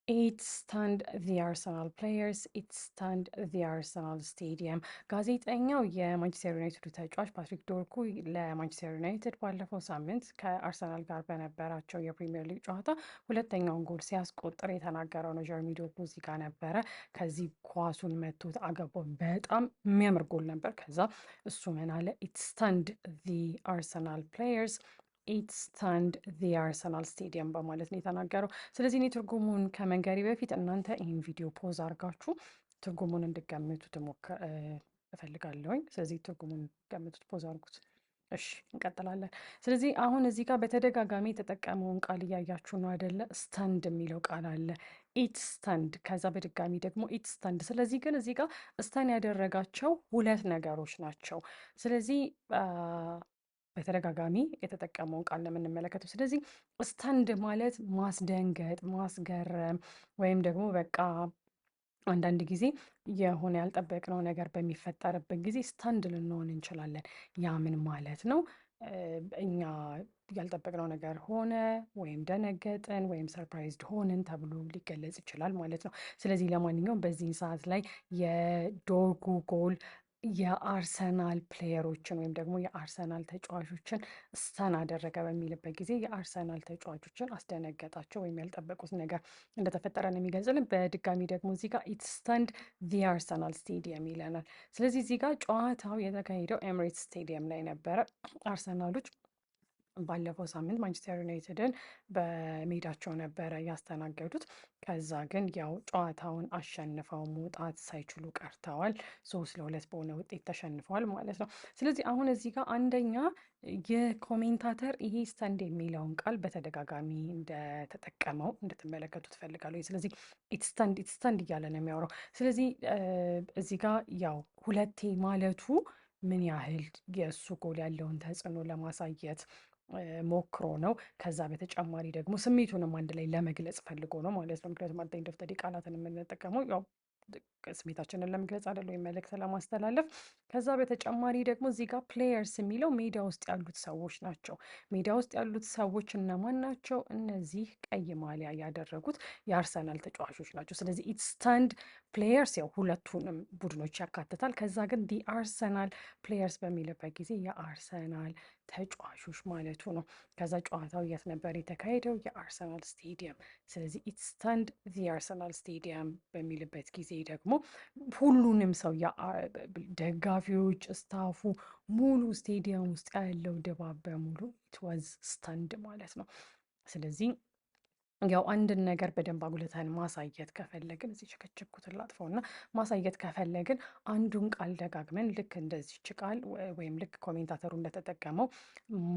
It stunned the Arsenal players. It stunned the Arsenal stadium. ጋዜጠኛው የማንቸስተር ዩናይትዱ ተጫዋች ፓትሪክ ዶርጉ ለማንቸስተር ዩናይትድ ባለፈው ሳምንት ከአርሰናል ጋር በነበራቸው የፕሪሚየር ሊግ ጨዋታ ሁለተኛውን ጎል ሲያስቆጥር የተናገረው ነው። ጀርሚ ዶርጉ እዚህ ጋር ነበረ። ከዚህ ኳሱን መቶት አገባው። በጣም የሚያምር ጎል ነበር። ከዛ እሱ ምን አለ? ኢት ስታንድ the Arsenal players ኢት ስታንድ the Arsenal stadium በማለት ነው የተናገረው። ስለዚህ እኔ ትርጉሙን ከመንገሪ በፊት እናንተ ይህን ቪዲዮ ፖዝ አድርጋችሁ ትርጉሙን እንድገምቱት እፈልጋለሁኝ። ስለዚህ ትርጉሙን ገምቱት፣ ፖዝ አድርጉት። እሺ እንቀጥላለን። ስለዚህ አሁን እዚህ ጋር በተደጋጋሚ የተጠቀመውን ቃል እያያችሁ ነው አይደለ? ስታንድ የሚለው ቃል አለ። ኢት ስታንድ፣ ከዛ በድጋሚ ደግሞ ኢት ስታንድ። ስለዚህ ግን እዚህ ጋር ስታን ያደረጋቸው ሁለት ነገሮች ናቸው። ስለዚህ በተደጋጋሚ የተጠቀመውን ቃል ነው የምንመለከተው። ስለዚህ ስታንድ ማለት ማስደንገጥ፣ ማስገረም ወይም ደግሞ በቃ አንዳንድ ጊዜ የሆነ ያልጠበቅነው ነገር በሚፈጠርበት ጊዜ ስታንድ ልንሆን እንችላለን። ያ ምን ማለት ነው? እኛ ያልጠበቅነው ነገር ሆነ ወይም ደነገጥን ወይም ሰርፕራይዝድ ሆንን ተብሎ ሊገለጽ ይችላል ማለት ነው። ስለዚህ ለማንኛውም በዚህን ሰዓት ላይ የዶርጉ ጎል የአርሰናል ፕሌየሮችን ወይም ደግሞ የአርሰናል ተጫዋቾችን ስተን አደረገ በሚልበት ጊዜ የአርሰናል ተጫዋቾችን አስደነገጣቸው ወይም ያልጠበቁት ነገር እንደተፈጠረ ነው የሚገልጽልን። በድጋሚ ደግሞ እዚህ ጋር ኢት ስተንድ ዚ አርሰናል ስቴዲየም ይለናል። ስለዚህ እዚህ ጋር ጨዋታው የተካሄደው ኤምሬትስ ስቴዲየም ላይ ነበረ። አርሰናሎች ባለፈው ሳምንት ማንቸስተር ዩናይትድን በሜዳቸው ነበረ ያስተናገዱት። ከዛ ግን ያው ጨዋታውን አሸንፈው መውጣት ሳይችሉ ቀርተዋል። 3-2 በሆነ ውጤት ተሸንፈዋል ማለት ነው። ስለዚህ አሁን እዚህ ጋር አንደኛ የኮሜንታተር ይሄ ስታንድ የሚለውን ቃል በተደጋጋሚ እንደተጠቀመው እንድትመለከቱ ትፈልጋለሁ። ስለዚህ ኢትስታንድ እያለ ነው የሚያወራው። ስለዚህ እዚህ ጋር ያው ሁለቴ ማለቱ ምን ያህል የእሱ ጎል ያለውን ተጽዕኖ ለማሳየት ሞክሮ ነው። ከዛ በተጨማሪ ደግሞ ስሜቱንም አንድ ላይ ለመግለጽ ፈልጎ ነው ማለት ነው። ምክንያቱም አንተ ደፍተሪ ቃላትን የምንጠቀመው ያው ስሜታችንን ለመግለጽ አይደለ ወይም መልእክት ለማስተላለፍ። ከዛ በተጨማሪ ደግሞ እዚህ ጋር ፕሌየርስ የሚለው ሜዳ ውስጥ ያሉት ሰዎች ናቸው። ሜዳ ውስጥ ያሉት ሰዎች እነማን ናቸው? እነዚህ ቀይ ማሊያ ያደረጉት የአርሰናል ተጫዋቾች ናቸው። ስለዚህ ኢት ስታንድ ፕሌየርስ ያው ሁለቱንም ቡድኖች ያካትታል። ከዛ ግን ዲ አርሰናል ፕሌየርስ በሚልበት ጊዜ የአርሰናል ተጫዋቾች ማለቱ ነው። ከዛ ጨዋታው የት ነበር የተካሄደው? የአርሰናል ስቴዲየም። ስለዚህ ኢት ስታንድ ዚ አርሰናል ስቴዲየም በሚልበት ጊዜ ደግሞ ሁሉንም ሰው ደጋፊዎች፣ ስታፉ፣ ሙሉ ስቴዲየም ውስጥ ያለው ድባብ በሙሉ ኢት ዋዝ ስታንድ ማለት ነው። ስለዚህ ያው አንድን ነገር በደንብ አጉልተን ማሳየት ከፈለግን እዚህ ቸከቸኩትን ላጥፈውና ማሳየት ከፈለግን አንዱን ቃል ደጋግመን ልክ እንደዚች ቃል ወይም ልክ ኮሜንታተሩ እንደተጠቀመው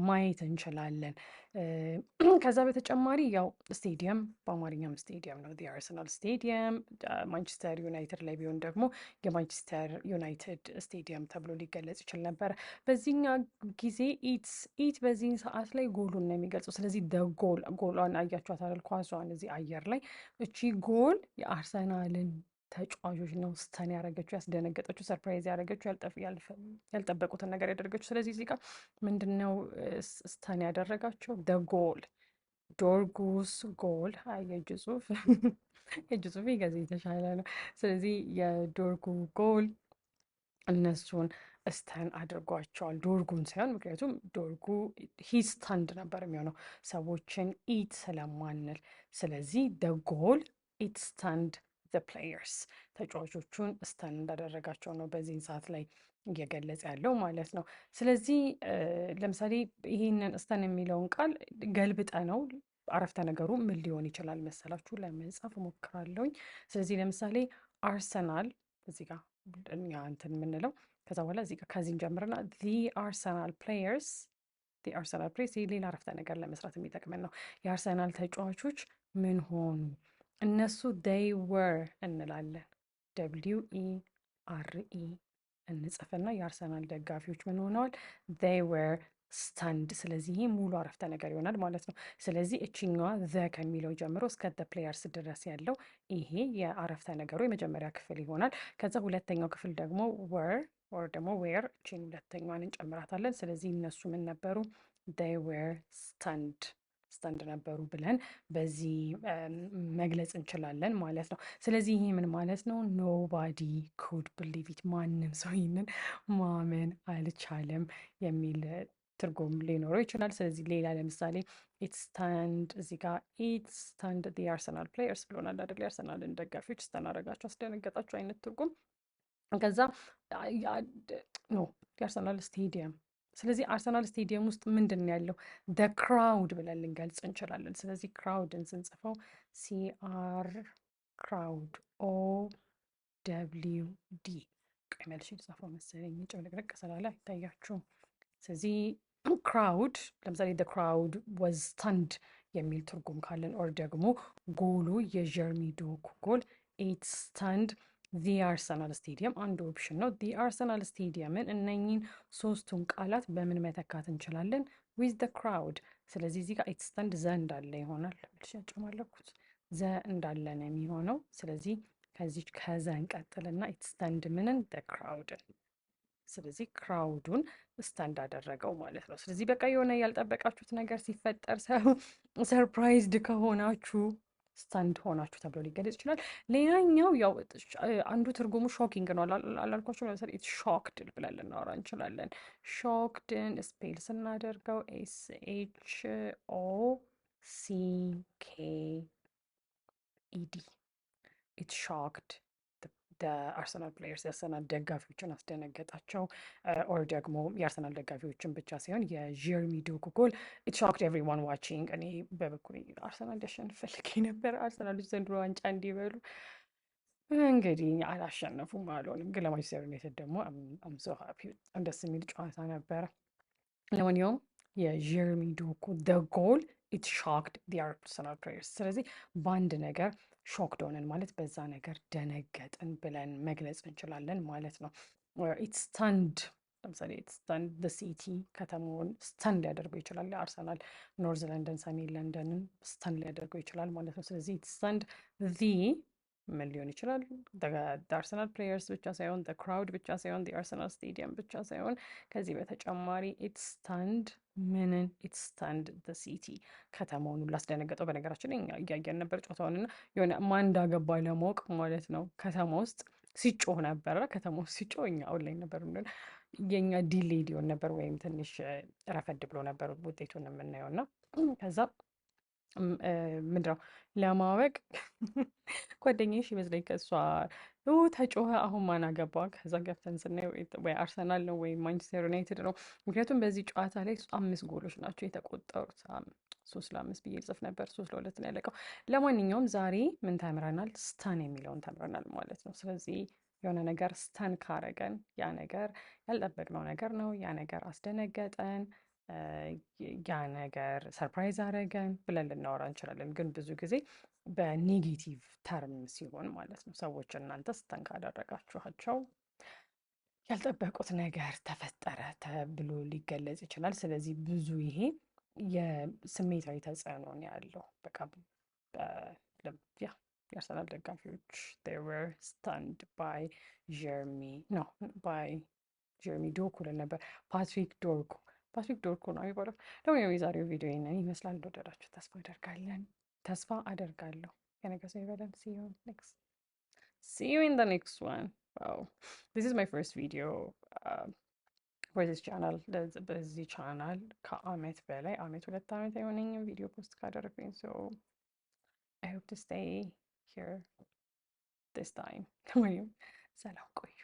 ማየት እንችላለን። ከዛ በተጨማሪ ያው ስቴዲየም በአማርኛም ስቴዲየም ነው፣ አርሰናል ስቴዲየም። ማንቸስተር ዩናይትድ ላይ ቢሆን ደግሞ የማንቸስተር ዩናይትድ ስቴዲየም ተብሎ ሊገለጽ ይችል ነበር። በዚህኛ ጊዜ ኢት በዚህን ሰዓት ላይ ጎሉን ነው የሚገልጸው። ስለዚህ ጎሏን አያችኋት አይደል? ኳሷን እዚህ አየር ላይ እቺ ጎል የአርሰናልን ተጫዋቾች ነው ስተን ያደረገችው፣ ያስደነገጠችው፣ ሰርፕራይዝ ያደረገችው፣ ያልጠበቁትን ነገር ያደረገችው። ስለዚህ እዚህ ጋር ምንድነው ስተን ያደረጋቸው? ጎል ዶርጉስ ጎል። የእጅ ጽሁፍ የእጅ ጽሁፍ ገዜ የተሻለ ነው። ስለዚህ የዶርጉ ጎል እነሱን ስተን አድርጓቸዋል። ዶርጉን ሳይሆን ምክንያቱም ዶርጉ ሂስታንድ ነበር የሚሆነው ሰዎችን ኢት ስለማንል። ስለዚህ ጎል ኢት ስታንድ ፕሌየርስ ተጫዋቾቹን ስተን እንዳደረጋቸው ነው በዚህን ሰዓት ላይ እየገለጸ ያለው ማለት ነው። ስለዚህ ለምሳሌ ይህንን ስተን የሚለውን ቃል ገልብጠ ነው አረፍተ ነገሩ ምን ሊሆን ይችላል መሰላችሁ? ለመጻፍ እሞክራለሁኝ። ስለዚህ ለምሳሌ አርሰናል እዚህ ጋር እኛ እንትን የምንለው ከዛ በኋላ እዚህ ጋር ከዚህን ጀምርና አርሰናል ፕሌየርስ ሌላ አረፍተ ነገር ለመስራት የሚጠቅመን ነው። የአርሰናል ተጫዋቾች ምን ሆኑ? እነሱ they were እንላለን። WERE እንጽፍና የአርሰናል ደጋፊዎች ምን ሆነዋል? they were stunned። ስለዚህ ይህ ሙሉ አረፍተ ነገር ይሆናል ማለት ነው። ስለዚህ እችኛዋ ከሚለው ጀምሮ እስከ ፕሌየርስ ድረስ ያለው ይሄ የአረፍተ ነገሩ የመጀመሪያ ክፍል ይሆናል። ከዛ ሁለተኛው ክፍል ደግሞ ወር ደግሞ ዌር እችን ሁለተኛዋን እንጨምራታለን። ስለዚህ እነሱ ምን ነበሩ? they were stunned ስተንድ ነበሩ ብለን በዚህ መግለጽ እንችላለን ማለት ነው። ስለዚህ ይሄ ምን ማለት ነው? ኖባዲ ኩድ ብሊቭ ኢት፣ ማንም ሰው ይህንን ማመን አልቻለም የሚል ትርጉም ሊኖረው ይችላል። ስለዚህ ሌላ ለምሳሌ ኢት ስታንድ፣ እዚህ ጋር ኢት ስታንድ ዲ አርሰናል ፕሌየርስ ብሎናል አይደል? የአርሰናልን ደጋፊዎች ስተን አረጋቸው፣ አስደነገጣቸው አይነት ትርጉም። ከዛ ኖ የአርሰናል ስቴዲየም። ስለዚህ አርሰናል ስቴዲየም ውስጥ ምንድን ነው ያለው? ደ ክራውድ ብለን ልንገልጽ እንችላለን። ስለዚህ ክራውድን ስንጽፈው ሲአር ክራውድ ኦ ደብሊው ዲ፣ ቀይ መልሽ የተጻፈው መሰለኝ ጭምልቅልቅ ስላለ አይታያችሁም። ስለዚህ ክራውድ ለምሳሌ ደ ክራውድ ወዝ ስታንድ የሚል ትርጉም ካለን፣ ኦር ደግሞ ጎሉ የጀርሚ ዶኩ ጎል ኢት ስታንድ ዲ አርሰናል ስቴዲየም አንዱ ኦፕሽን ነው። ዲ አርሰናል ስቴዲየምን እነኚህን ሶስቱን ቃላት በምን መተካት እንችላለን? ዊዝ ደ ክራውድ። ስለዚህ እዚህ ጋር ኢት ስታንድ ዘ እንዳለ ይሆናል። ጨማለኩት ዘ እንዳለ ነው የሚሆነው። ስለዚህ ከዚህ ከዘ እንቀጥልና ኢት ስታንድ ምንን? ደ ክራውድን። ስለዚህ ክራውዱን ስታንድ አደረገው ማለት ነው። ስለዚህ በቃ የሆነ ያልጠበቃችሁት ነገር ሲፈጠር ሰርፕራይዝድ ከሆናችሁ ስታንድ ሆናችሁ ተብሎ ሊገለጽ ይችላል። ሌላኛው ያው አንዱ ትርጉሙ ሾኪንግ ነው አላልኳችሁ? ለምሳሌ ኢትስ ሾክድ ብለን ልናወራ እንችላለን። ሾክድን ስፔል ስናደርገው SHOCKED፣ ኢትስ ሾክድ አርሰናል ፕሌየርስ፣ የአርሰናል ደጋፊዎችን አስደነገጣቸው። ኦር ደግሞ የአርሰናል ደጋፊዎችን ብቻ ሳይሆን የጀርሚ ዶኩ ጎል ኢት ሾክድ ኤቭሪዋን ዋቺንግ። እኔ በበኩል አርሰናል ሊያሸንፍ ፈልጌ ነበር፣ አርሰናሎች ዘንድሮ ዋንጫ እንዲበሉ። እንግዲህ አላሸነፉም፣ አልሆንም። ግን ለማንቸስተር ዩናይትድ ደግሞ አምሶ ሀፒ፣ በጣም ደስ የሚል ጨዋታ ነበረ። ለማንኛውም የጀርሚ ዶኩ ደ ጎል ኢት ሾክድ ዲ አርሰናል ፕሌየርስ። ስለዚህ በአንድ ነገር ሾክድ ሆነን ማለት በዛ ነገር ደነገጥን ብለን መግለጽ እንችላለን ማለት ነው። ኢት ስታንድ ለምሳሌ ኢት ስታንድ ደ ሲቲ፣ ከተማውን ስታንድ ሊያደርገው ይችላል። አርሰናል ኖርዝ ለንደን ሰሜን ለንደንን ስታንድ ሊያደርገው ይችላል ማለት ነው። ስለዚህ ኢት ስታንድ ምን ሊሆን ይችላል? አርሰናል ፕሌየርስ ብቻ ሳይሆን ክራውድ ብቻ ሳይሆን አርሰናል ስቴዲየም ብቻ ሳይሆን ከዚህ በተጨማሪ ኢት ስታንድ ምንን? ኢት ስታንድ ሲቲ፣ ከተማውን ሁሉ አስደነገጠው። በነገራችን ላይ እኛ እያየን ነበር ጨዋታውንና የሆነ ማን እንዳገባ ለማወቅ ማለት ነው ከተማ ውስጥ ሲጮህ ነበረ። ከተማ ውስጥ ሲጮህ እኛ ኦንላይን ነበር፣ የኛ ዲሌይ ሊሆን ነበር ወይም ትንሽ ረፈድ ብሎ ነበር ውጤቱን የምናየው እና ከዛ ምንድነው ለማወቅ ጓደኛዬ ይመስለኝ ከእሷ ተጮኸ፣ አሁን ማን አገባ? ከዛ ገብተን ስናየው ወይ አርሰናል ነው ወይ ማንቸስተር ዩናይትድ ነው። ምክንያቱም በዚህ ጨዋታ ላይ 5 ጎሎች ናቸው የተቆጠሩት። 3-5 ብዬ ልጽፍ ነበር፣ 3-2 ነው ያለቀው። ለማንኛውም ዛሬ ምን ተምረናል? ስታን የሚለውን ተምረናል ማለት ነው። ስለዚህ የሆነ ነገር ስታን ካረገን ያ ነገር ያልጠበቅነው ነገር ነው፣ ያ ነገር አስደነገጠን፣ ያ ነገር ሰርፕራይዝ አረገን ብለን ልናወራ እንችላለን። ግን ብዙ ጊዜ በኔጌቲቭ ተርም ሲሆን ማለት ነው። ሰዎች እናንተ ስተን ካደረጋችኋቸው ያልጠበቁት ነገር ተፈጠረ ተብሎ ሊገለጽ ይችላል። ስለዚህ ብዙ ይሄ የስሜታዊ ተጽዕኖ ነው ያለው። በቃ የአርሰናል ደጋፊዎች they were stunned by ጀርሚ ዶኩ ልን ነበር ፓትሪክ ዶርኩ ነው የሚባለው። ለማንኛውም የዛሬው ቪዲዮ ይህንን ይመስላል። እንደወደዳችሁ ተስፋ አደርጋለሁ። ከነገ ሰው ይበለን። See you in the next one. Wow, this is my first video for this channel. በዚህ ቻናል ከአመት በላይ አመት 2 አመት አይሆነኝም ቪዲዮ ፖስት ካደረኩኝ። so I hope to stay here this time። ሰላም ቆዩ።